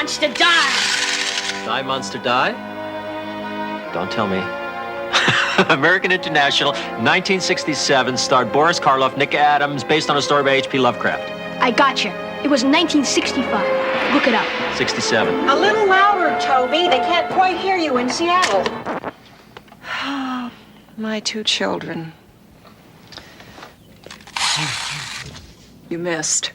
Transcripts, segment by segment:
Monster, die! Die, Monster, die? Don't tell me. American International, 1967, starred Boris Karloff, Nick Adams, based on a story by H.P. Lovecraft. I gotcha. It was 1965. Look it up. 67. A little louder, Toby. They can't quite hear you in Seattle. My two children. You missed.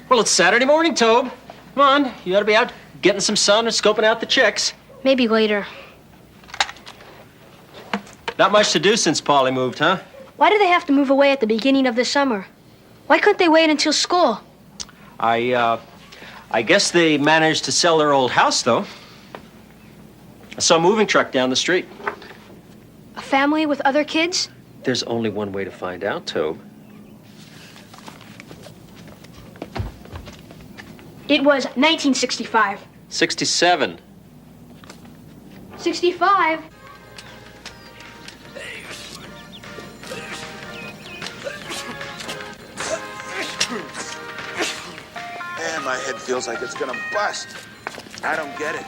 Well, it's Saturday morning, Tobe. Come on, you ought to be out getting some sun and scoping out the chicks. Maybe later. Not much to do since Polly moved, huh? Why do they have to move away at the beginning of the summer? Why couldn't they wait until school? I guess they managed to sell their old house, though. I saw a moving truck down the street. A family with other kids? There's only one way to find out, Tobe. It was 1965. 67. 65? Man, my head feels like it's gonna bust. I don't get it.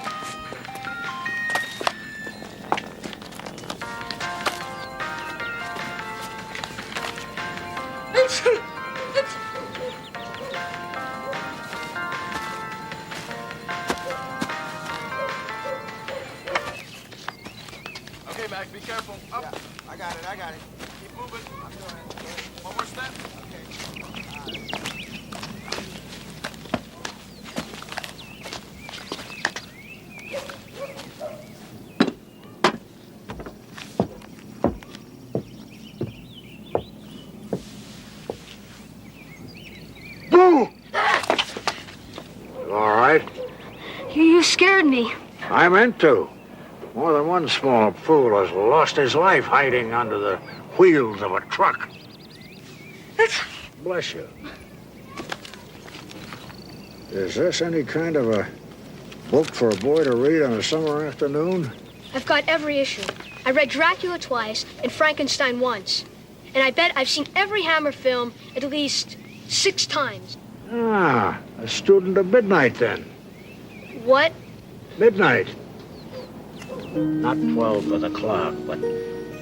Okay, Mac, be careful. Up. Yeah, I got it. Keep moving. I'm doing it. One more step. Boo! All right. You scared me. I meant to. More than one small fool has lost his life hiding under the wheels of a truck. Bless you. Is this any kind of a book for a boy to read on a summer afternoon? I've got every issue. I read Dracula twice and Frankenstein once. And I bet I've seen every Hammer film at least 6 times. Ah, a student of midnight then. What? Midnight. Not 12 of the clock, but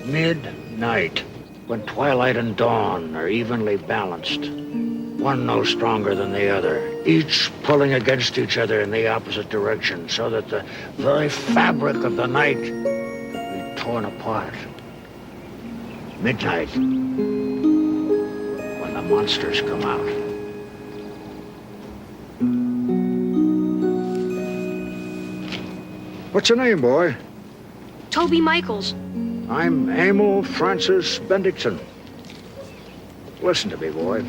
midnight, when twilight and dawn are evenly balanced. One no stronger than the other, each pulling against each other in the opposite direction, so that the very fabric of the night could be torn apart. Midnight, when the monsters come out. What's your name, boy? Toby Michaels. I'm Emil Francis Bendixson. Listen to me, boy.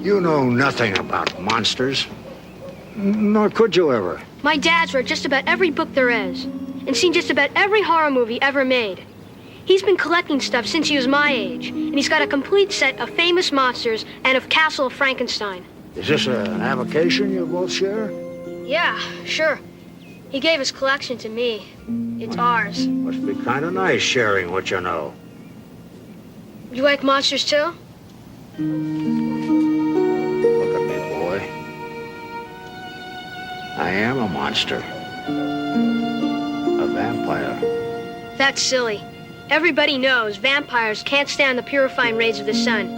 You know nothing about monsters. Nor could you ever. My dad's read just about every book there is and seen just about every horror movie ever made. He's been collecting stuff since he was my age, and he's got a complete set of famous monsters and of Castle of Frankenstein. Is this an avocation you both share? Yeah, sure. He gave his collection to me. It's ours. Must be kind of nice sharing what you know. You like monsters too? Look at me, boy. I am a monster. A vampire. That's silly. Everybody knows vampires can't stand the purifying rays of the sun.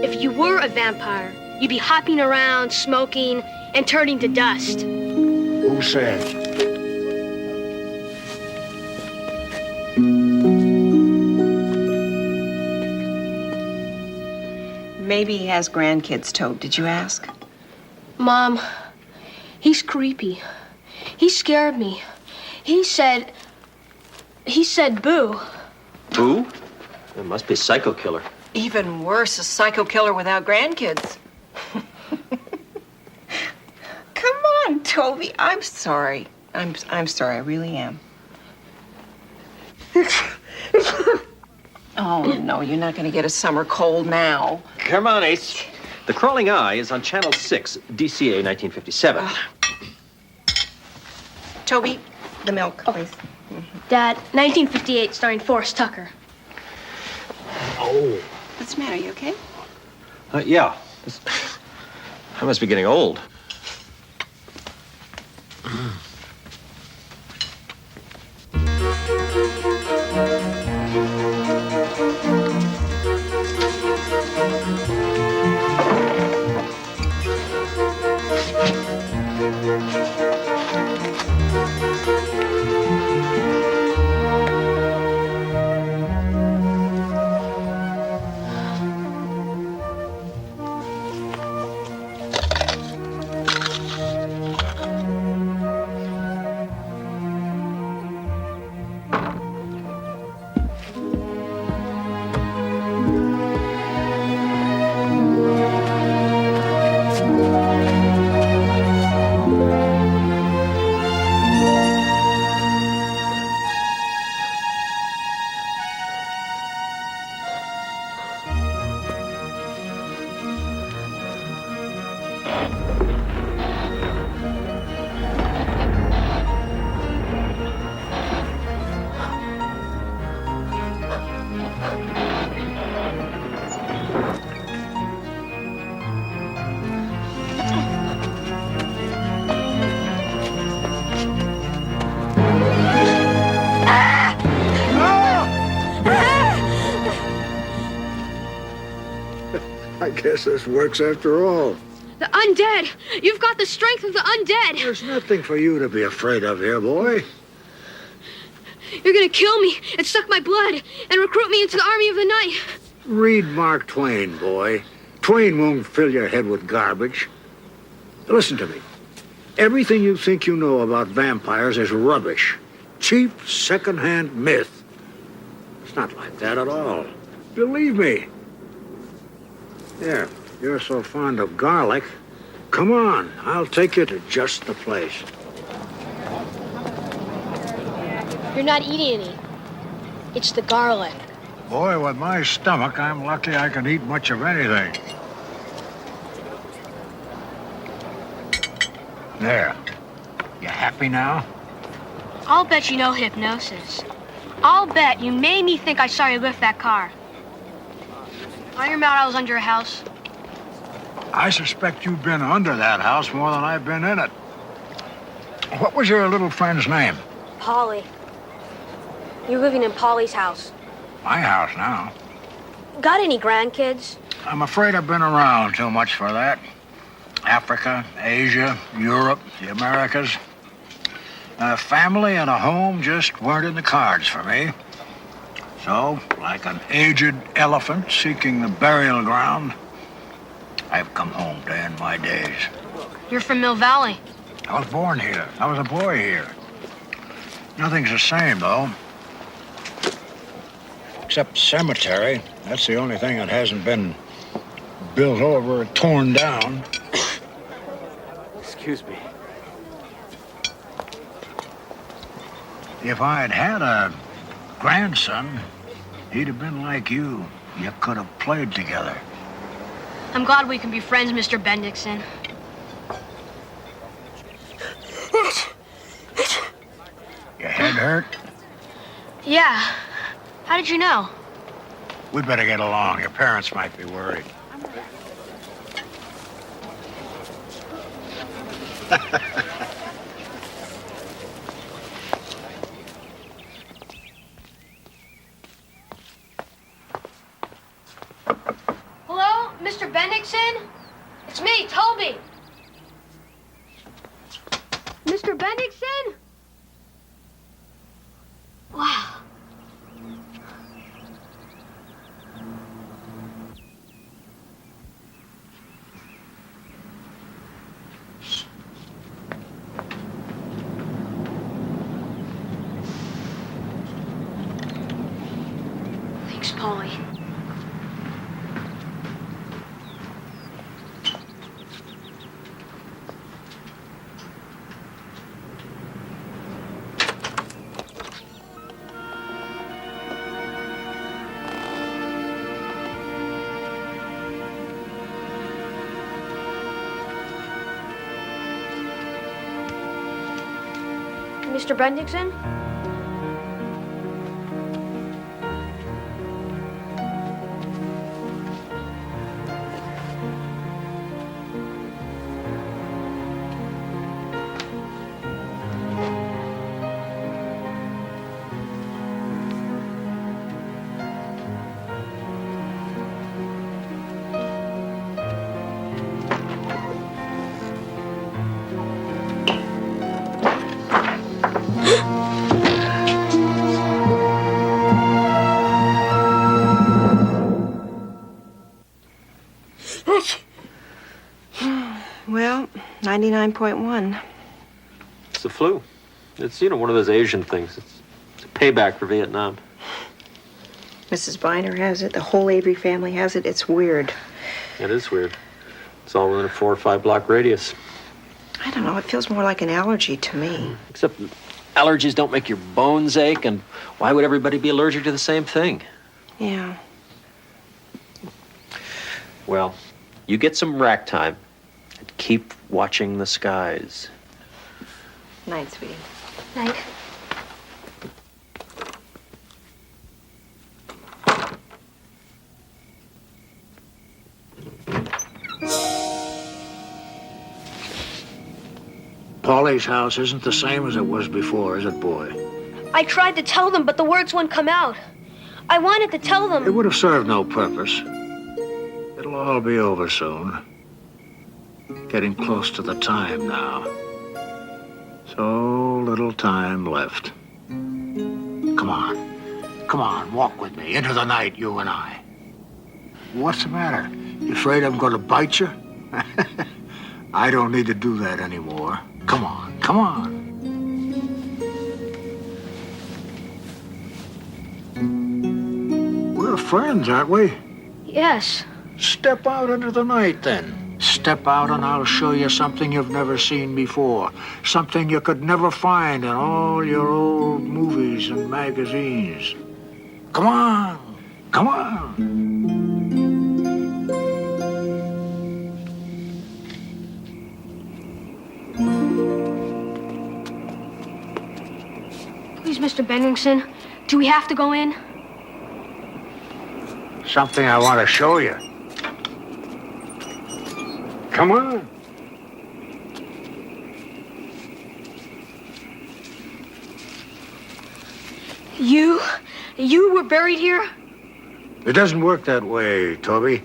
If you were a vampire, you'd be hopping around, smoking, and turning to dust. Who said? Maybe he has grandkids, Tobe. Did you ask? Mom, he's creepy. He scared me. He said boo. Boo? It must be a psycho killer. Even worse, a psycho killer without grandkids. Come on, Toby. I'm sorry. I'm sorry. I really am. Oh, no, you're not going to get a summer cold now. Come on, Ace. The Crawling Eye is on Channel 6, DCA 1957. Toby, the milk, please. Dad, 1958, starring Forrest Tucker. Oh. What's the matter? You okay? Yeah. I must be getting old. I guess this works after all. The undead! You've got the strength of the undead! There's nothing for you to be afraid of here, boy. You're gonna kill me and suck my blood and recruit me into the army of the night. Read Mark Twain, boy. Twain won't fill your head with garbage. Listen to me. Everything you think you know about vampires is rubbish. Cheap, second-hand myth. It's not like that at all. Believe me. There, you're so fond of garlic. Come on, I'll take you to just the place. You're not eating any. It's the garlic. Boy, with my stomach, I'm lucky I can eat much of anything. There. You happy now? I'll bet you know hypnosis. I'll bet you made me think I saw you lift that car. Iron out I was under a house. I suspect you've been under that house more than I've been in it. What was your little friend's name? Polly. You're living in Polly's house. My house now. Got any grandkids? I'm afraid I've been around too much for that. Africa, Asia, Europe, the Americas. A family and a home just weren't in the cards for me. So, like an aged elephant seeking the burial ground, I've come home to end my days. You're from Mill Valley. I was born here. I was a boy here. Nothing's the same, though. Except the cemetery. That's the only thing that hasn't been built over or torn down. Excuse me. If I'd had a grandson, he'd have been like you. You could have played together. I'm glad we can be friends, Mr. Bendixson. Your head hurt? Yeah. How did you know? We'd better get along. Your parents might be worried. Hello, Mr. Bendixson? It's me, Toby. Mr. Bendixson? Wow. Thanks, Polly. Mr. Bendixson? Well, 99.1. It's the flu. It's, one of those Asian things. It's a payback for Vietnam. Mrs. Biner has it. The whole Avery family has it. It's weird. It is weird. It's all within a 4 or 5 block radius. I don't know. It feels more like an allergy to me. Except allergies don't make your bones ache, and why would everybody be allergic to the same thing? Yeah. Well, you get some rack time and keep watching the skies. Night, sweetie. Night. Paulie's house isn't the same as it was before, is it, boy? I tried to tell them, but the words wouldn't come out. I wanted to tell them. It would have served no purpose. It'll all be over soon. Getting close to the time now. So little time left. Come on. Come on, walk with me. Into the night, you and I. What's the matter? You afraid I'm going to bite you? I don't need to do that anymore. Come on, come on. We're friends, aren't we? Yes. Step out into the night, then. Step out and I'll show you something you've never seen before. Something you could never find in all your old movies and magazines. Come on, come on. Please, Mr. Bennington, do we have to go in? Something I want to show you. Come on. You were buried here? It doesn't work that way, Toby.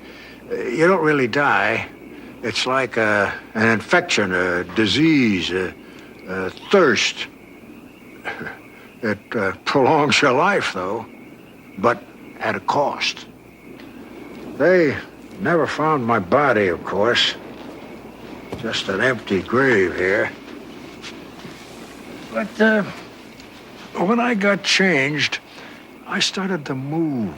You don't really die. It's like an infection, a disease, a thirst. It prolongs your life, though, but at a cost. They never found my body, of course. Just an empty grave here. But when I got changed, I started to move.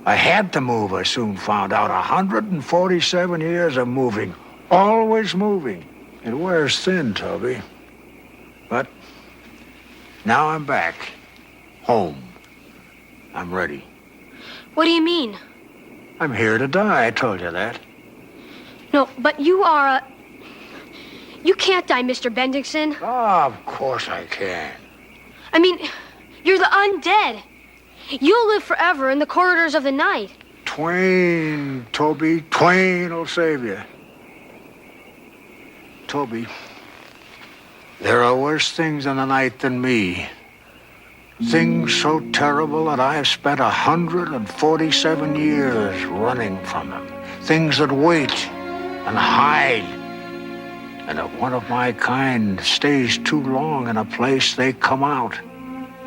I had to move, I soon found out. 147 years of moving. Always moving. It wears thin, Toby. But now I'm back. Home. I'm ready. What do you mean? I'm here to die, I told you that. No, but you are a... You can't die, Mr. Bendixson. Oh, of course I can. I mean, you're the undead. You'll live forever in the corridors of the night. Twain, Toby, Twain'll save you. Toby, there are worse things in the night than me. Things so terrible that I've spent 147 years running from them. Things that wait and hide. And if one of my kind stays too long in a place, they come out.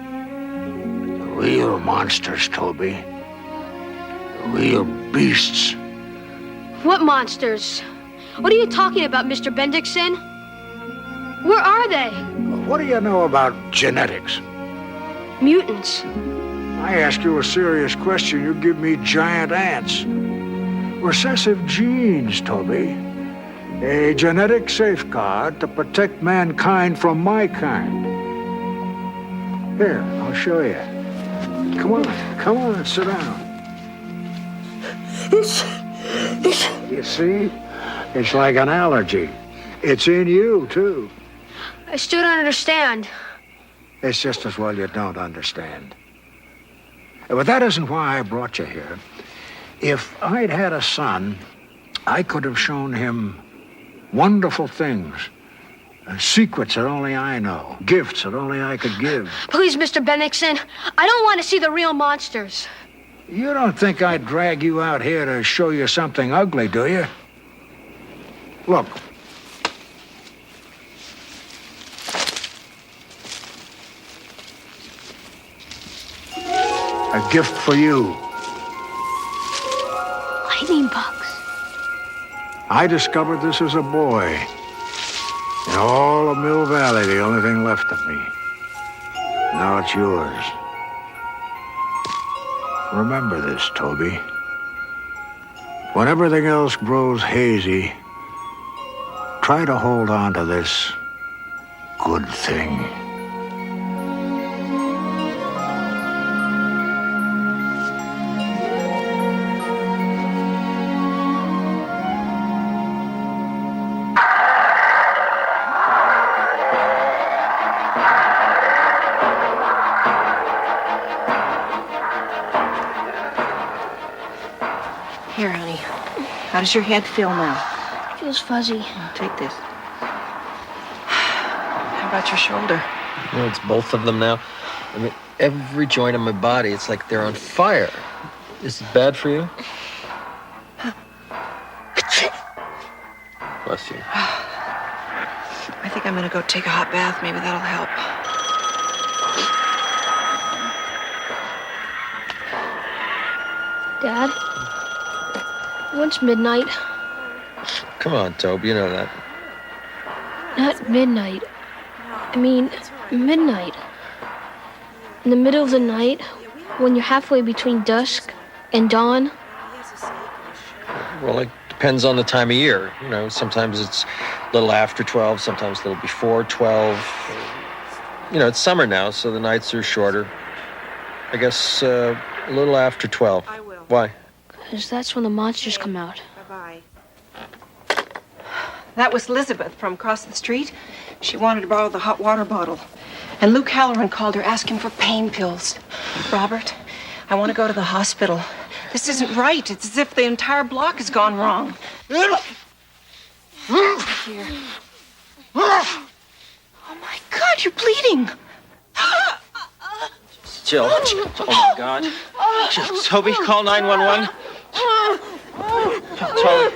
The real monsters, Toby. The real beasts. What monsters? What are you talking about, Mr. Bendixson? Where are they? What do you know about genetics? Mutants. I ask you a serious question, you give me giant ants. Recessive genes, Toby. A genetic safeguard to protect mankind from my kind. Here, I'll show you. Come on, sit down. You see? It's like an allergy. It's in you, too. I still don't understand. It's just as well you don't understand. But that isn't why I brought you here. If I'd had a son, I could have shown him wonderful things, secrets that only I know, gifts that only I could give. Please, Mr. Bennington, I don't want to see the real monsters. You don't think I'd drag you out here to show you something ugly, do you? Look. A gift for you. Lightning bugs. I discovered this as a boy. In all of Mill Valley, the only thing left of me. Now it's yours. Remember this, Toby. When everything else grows hazy, try to hold on to this good thing. Here, honey. How does your head feel now? Feels fuzzy. Take this. How about your shoulder? You know, it's both of them now. I mean, every joint in my body, it's like they're on fire. Is it bad for you? Bless you. I think I'm gonna go take a hot bath. Maybe that'll help. Dad? When's midnight? Come on, Toby, you know that. Not midnight. I mean, midnight. In the middle of the night, when you're halfway between dusk and dawn. Well, it depends on the time of year. You know, sometimes it's a little after 12, sometimes a little before 12. You know, it's summer now, so the nights are shorter. I guess a little after 12. I will. Why? Because that's when the monsters come out. Bye-bye. That was Elizabeth from across the street. She wanted to borrow the hot water bottle. And Luke Halloran called her asking for pain pills. Robert, I want to go to the hospital. This isn't right. It's as if the entire block has gone wrong. Here. Oh, my God, you're bleeding. Jill. Oh, my God. Jill, Toby, call 911. Toby.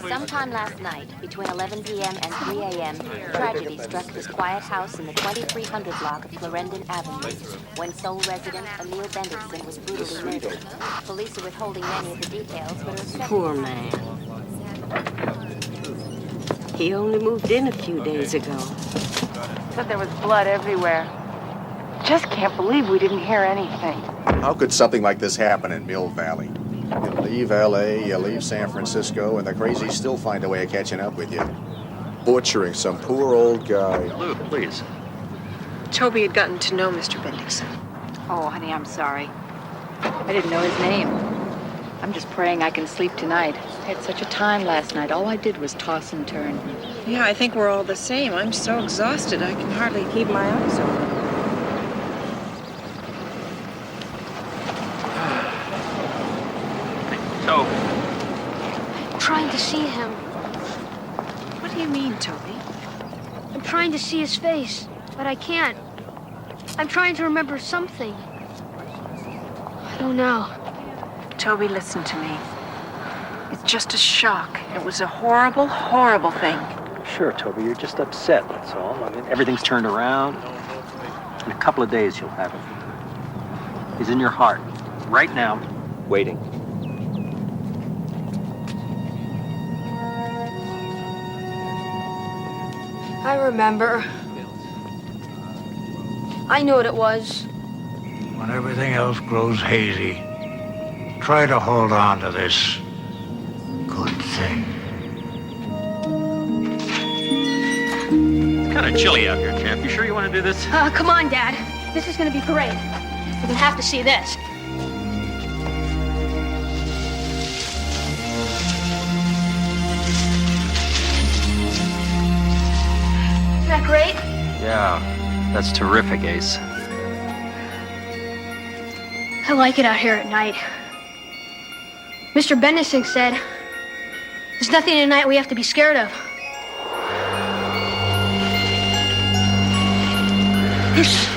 Sometime last night, between 11 p.m. and 3 a.m., tragedy struck this quiet house in the 2300 block of Clarendon Avenue, when sole resident Emil Bendixson was brutally murdered. Police are withholding many of the details, but are expecting... Poor man. He only moved in a few days ago. Said there was blood everywhere. Just can't believe we didn't hear anything. How could something like this happen in Mill Valley? You leave L.A., you leave San Francisco, and the crazies still find a way of catching up with you. Butchering some poor old guy. Luke, please. Toby had gotten to know Mr. Bendixson. Oh, honey, I'm sorry. I didn't know his name. I'm just praying I can sleep tonight. I had such a time last night. All I did was toss and turn. Yeah, I think we're all the same. I'm so exhausted I can hardly keep my eyes open. Toby. I'm trying to see him. What do you mean, Toby? I'm trying to see his face, but I can't. I'm trying to remember something. I don't know. Toby, listen to me. It's just a shock. It was a horrible, horrible thing. Sure, Toby, you're just upset, that's all. I mean, everything's turned around. In a couple of days, you'll have it. He's in your heart, right now, waiting. I remember. I knew what it was. When everything else grows hazy, try to hold on to this good thing. It's kind of chilly out here, champ. You sure you want to do this? Come on, Dad. This is gonna be great. We're gonna have to see this. Isn't that great? Yeah, that's terrific, Ace. I like it out here at night. Mr. Bendising said, there's nothing at night we have to be scared of. This